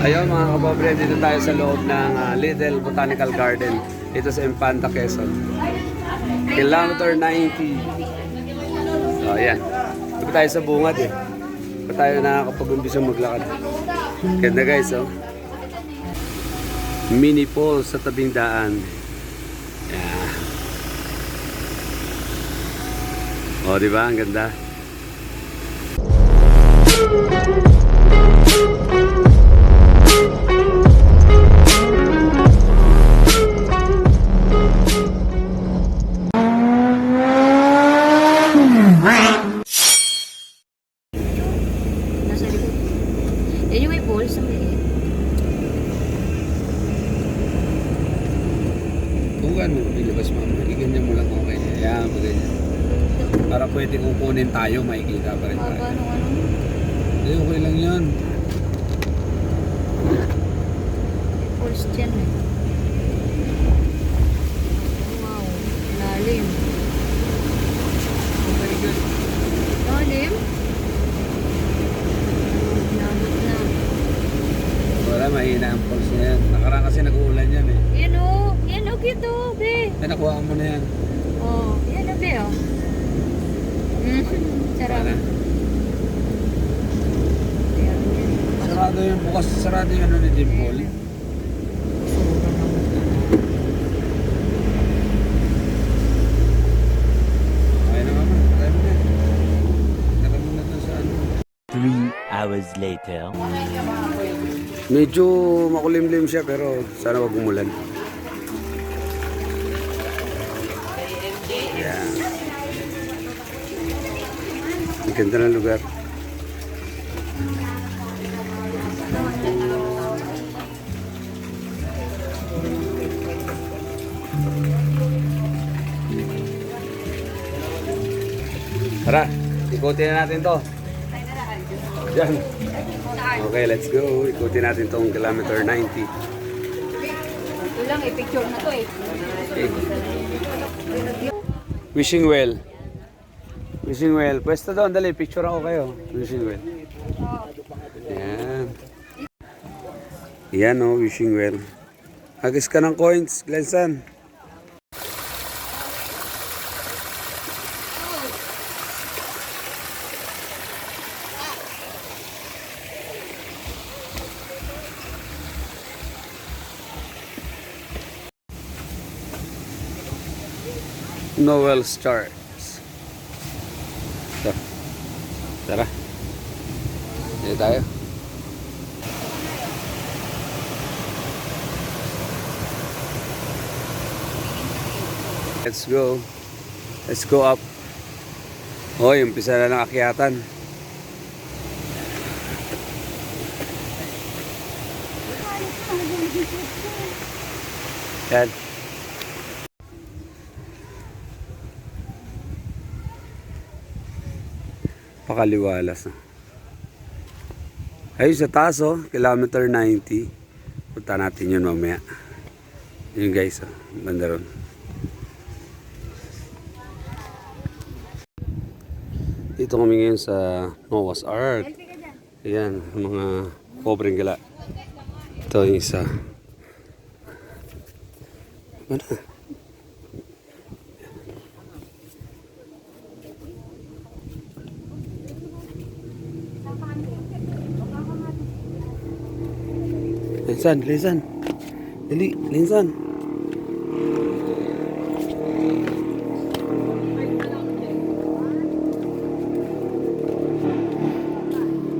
Ayun mga kapobre, dito tayo sa loob ng Little Botanical Garden dito sa Infanta, Quezon. Kilometer 90. So ayan, dito tayo sa bungad eh. Dito tayo nakakapag-umbisa maglakad. Ganda guys oh. Mini pool sa tabing daan. Yeah. Oh, di ba? Ang ganda. Nasa likod. Yan yung may balls na maliit. Kung ano, ilabas mo, iganyan mo lang okay. Ayan, maganyan. Para pwede kukunin tayo, makikita pa rin tayo. Ano? Hindi, okay lang yan. May balls dyan eh. Wow, lalim. Very good. Lalim? Nabot na. Wala, mahina ang pulse na yan. Nakaraan kasi nag-uulan yan eh. Yan o. Yan o, cute o, be. Ay, nakuha mo na yan. Oh, yan o, be o. Sarap. Wala. Ayan. Sarado yung bukas, sarado yung ano ni Dimple. Okay na mama, tayo mo na. Tara mo na doon sa ano. 3 hours later. Medyo makulimlim siya pero sana wag umulan. Ayan. Ang ganda ng lugar. Tara, ikutin na natin to. Yan. Okay, let's go. Ikutin natin tong kilometer 90. Ito lang, i-picture na to eh. Okay. Wishing well. Wishing well. Pwesto doon, dali. Picture ako kayo. Wishing well. Yan. Yan o, wishing well. Hagis ka ng coins, Glenson. Noel starts. So, tara. Dito tayo. Let's go. Let's go up. Hoy, umpisa na ng akyatan. Yan. Pakaliwalas na. Ayun sa taas oh, kilometer 90. Punta natin yun mamaya. Yun guys oh, banda ron. Dito kami ngayon sa Noah's Ark. Ayan, mga pobreng gala. Ito yung isa. Ano? Linsan. Dali, Linsan.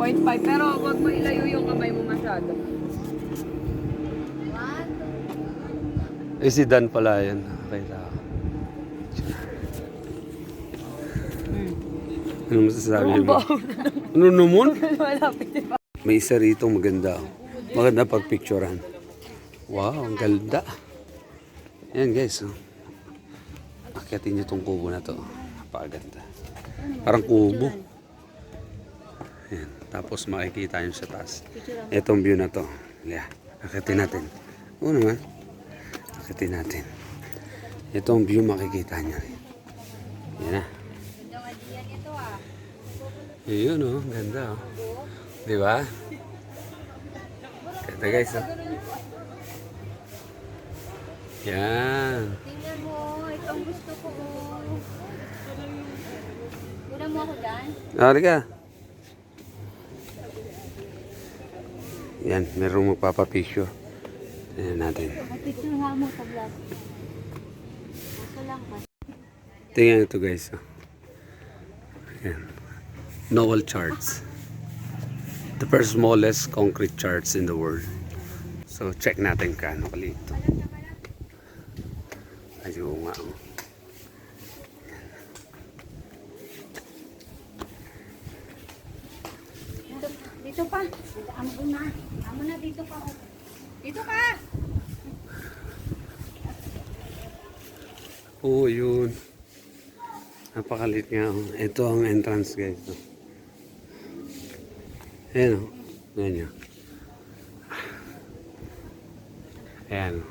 .5, pero huwag mo ilayo yung kamay mo masyado. Eh si Dan pala yan. Okay lang. Ano masasabi mo? Ano naman? Malapit diba? May isa rito maganda. Maganda pagpicturean. Wow, ang ganda. Ayan guys. Oh. Akyatin nyo itong kubo na to. Napakaganda. Parang kubo. Ayan. Tapos makikita nyo sa taas. Itong view na to. Yeah. Akyatin natin. Oo naman. Akyatin natin. Itong view makikita nyo rin. Yan na. Ayun oh, ganda oh. Di ba? Ito guys, oh. Yan. Tingnan mo, ito ang gusto ko. Una mo ako dyan. Halika. Yan, merong magpapapicture. Tingnan natin. Picture nga mo sa vlog. Gusto lang pa. Tingnan ito guys. Oh. Yan. Noel charts. The first smallest concrete charts in the world. So check natin kaano kaliit ito. Ay, oo nga. Oh. Dito pa. Amo na. Amo na dito pa. Dito ka. Oo, yun. Napakalit nga. Oh. Ito ang entrance guys. Oh. Ayan o. Ayan o. Ayan o.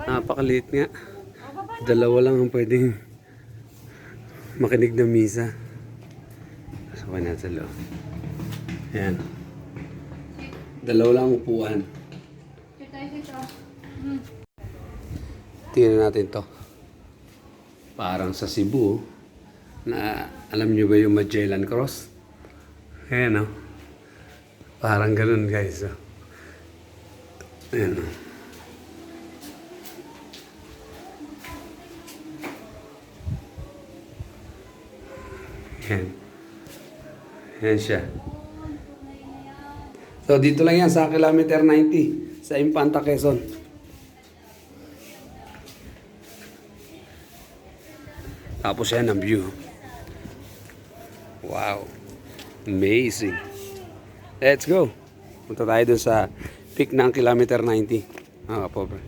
Napakaliit nga. Dalawa lang ang pwedeng makinig ng misa. Pasok na sa loob. Ayan. Dalawa lang ang upuan. Tingnan natin to. Parang sa Cebu. Na, alam nyo ba yung Magellan Cross? Ayan o. Parang ganun guys. Oh. Ayan o. Ayan. Ayan siya. So dito lang yan sa kilometer 90 sa Infanta, Quezon. Tapos yan ang view. Wow. Amazing. Let's go. Punta tayo dun sa peak ng kilometer 90. Mga kapobre.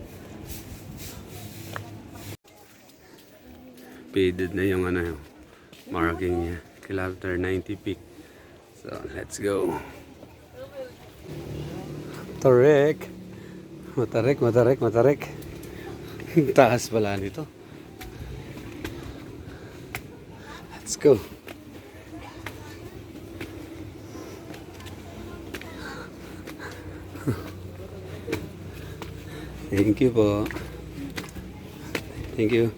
Faded na yung ano yung marking niya. Kilometer 90 peak. So, let's go. Tarik. Matarik, matarik, matarik. Taas pala nito. Let's go. Thank you po. Thank you.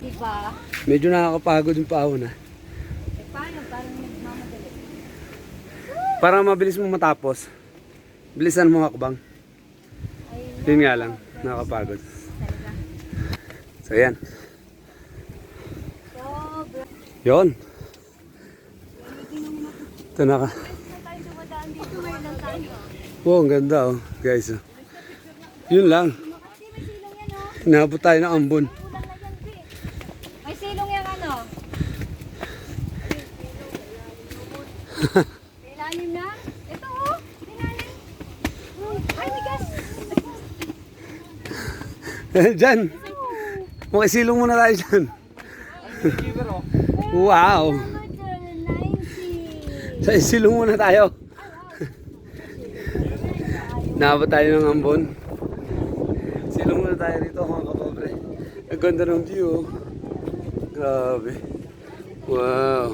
Diba? Medyo nakakapagod yung pahon ha. Paano? Parang nagmamadali. Para mabilis mo matapos. Bilisan mo hakbang. Yun nga lang. Nakakapagod. Talaga. So yan. Sobra. Yun. Ito na ka. Saan tayo dumadaan dito? Ngayon lang tayo. Wow, ang ganda oh. Guys oh. Yun lang. Kasi may silong yan oh. Inabot tayo ng ambon. Kulang na yan, Bi. May silong yan ano? Ilalim na? Ito oh. Ilalim. Ay, bigas. Diyan. Makisilong muna tayo dyan. Wow. Sa isilong muna tayo. Naabot tayo ng ambon. Silong muna tayo rito mga kapobre. Ang ganda ng view. Oh. Grabe. Wow.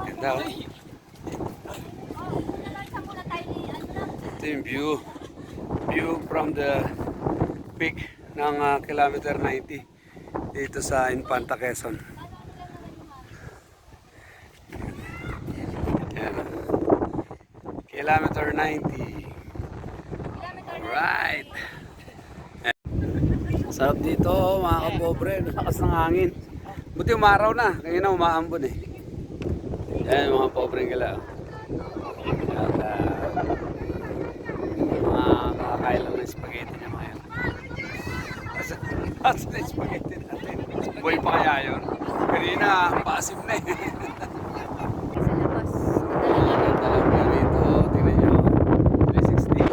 Ganda. Oh. Ito yung view. View from the peak ng kilometer 90 dito sa Infanta, Quezon. Yan. Kilometer 90. Alright. Sarap dito mga kapobre. Lakas ng hangin. Buti umaraw na. Kanina umaambon eh. Yan mga pobreng gala. At kakakain lang ng spaghetti niya mga yan. Asa na yung spaghetti natin? Buhay pa kaya yun? Kanina, passive na eh. Sa labas. Talang view rito. Tingnan nyo. 360.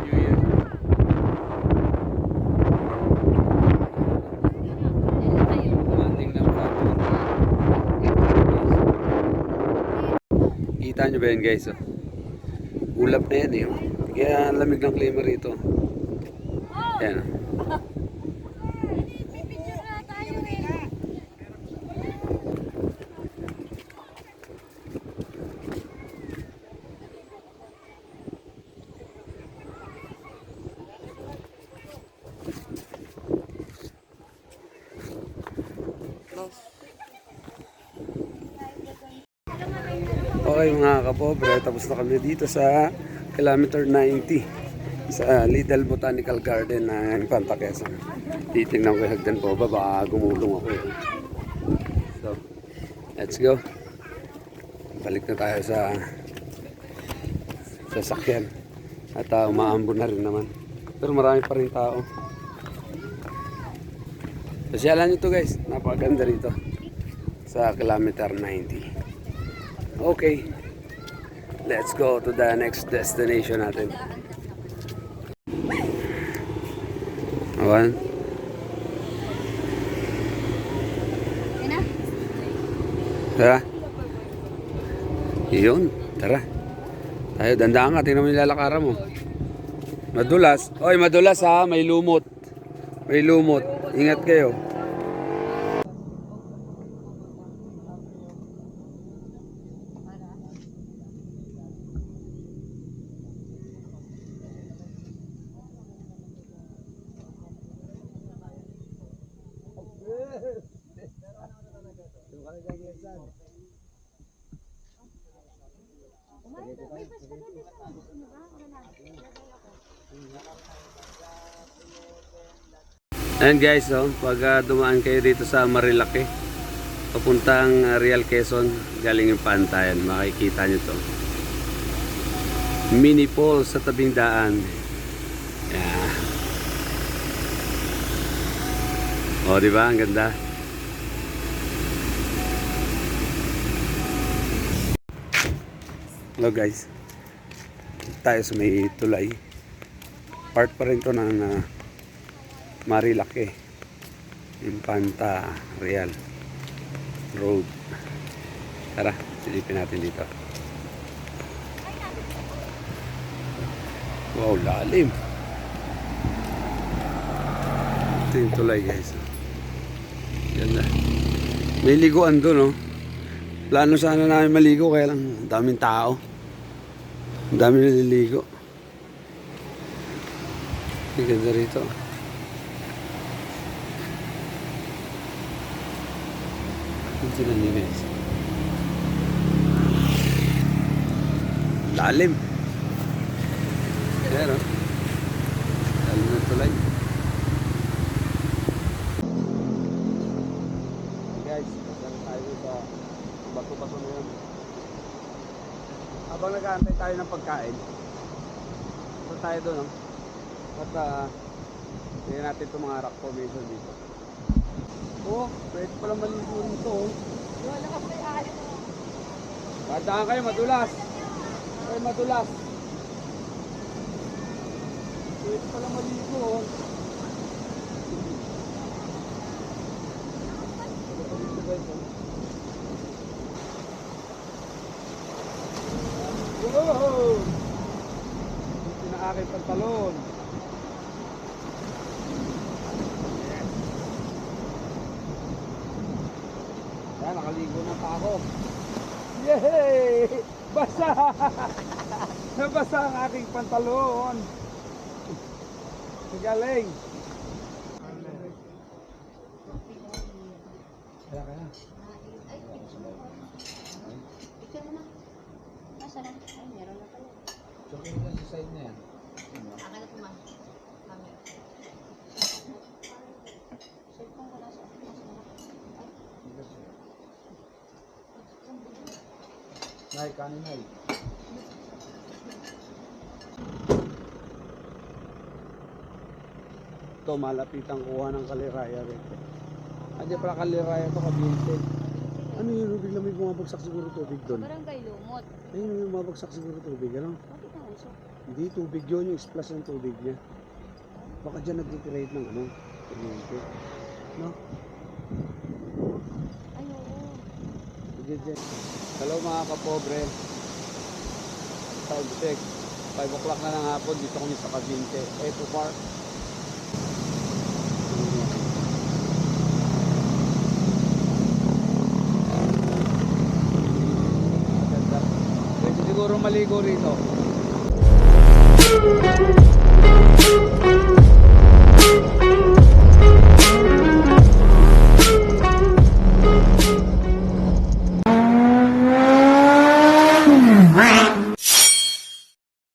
View yun. Tingnan pa. Kita nyo ba yan guys? Oh? Ulap na yan eh. Oh. Kaya lamig ng klima rito. Yan. Oh. Okay mga kapobre, tapos na kami dito sa kilometer 90 sa Lidl Botanical Garden ng Infanta Quezon. Titingnan ko yung hagdan po ba, baka gumulong ako. So, let's go. Balik na tayo sa sasakyan. At umaambon na rin naman. Pero marami pa rin tao. Pasyalan nyo to guys, napakaganda rito sa kilometer 90. Okay, let's go to the next destination natin. Awan. Tara. Iyon, tara. Tayo, dandaan ka, tingnan mo yung lalakaran mo. Madulas. Oy, madulas ha, may lumot. May lumot. Ingat kayo. Ayan guys, pag dumaan kayo dito sa Marilake, papuntang Real Quezon, galing yung Pantayan, makikita nyo to. Mini falls sa tabing daan. Yeah. O, diba? Ang ganda. Hello guys. Tayo sa may tulay. Part pa rin to ng Marilake, Infanta Real Road. Tara, silipin natin dito. Wow, lalim. Ito yung tulay guys. Ganda. May liguan doon, oh. Plano sana namin maligo, kaya lang daming tao. Daming naliligo. Ang ganda rito. Sila niyo guys. Lalim. Pero lalim ng tulay. Guys, pasang tayo sa bato-bato na yun. Habang nag-aantay tayo ng pagkain, ito tayo doon, no? At tingnan natin itong mga rock formation dito. Oh, pwede pala maligo rito, oh. Tandaan kayo, madulas. Ay, madulas. Pwede pala maligo, oh. Wow! Ito na aking pantalon. Yan, nakaligo na pa ako. Yay! Basa! Nabasa ang aking pantalon. Galing. Kaya kaya. Picture mo na. Nasa na? Ay, meron na pala. Choking yan sa side na yan. Akin na tuman. Camera. Cellphone ko nasa. Nay, kanin nay. Ito, malapitang kuha ng kaliraya rito. Hindi pala kaliraya ito, kabinte. Ano yun? Bigla may bumabagsak siguro tubig doon. Barangay Lumot. Ayun, may bumabagsak siguro tubig, ano? Bakit naman siya? Hindi, tubig yun, yung splash ng tubig niya. Baka dyan nag-create ng ano, kuryente. No? Ay, oo. Sige dyan. Hello mga kapobre. Time check. 5 o'clock na ng hapon, dito kami sa Cavite. Eco Park. Ganda. Pwede siguro maligo rito.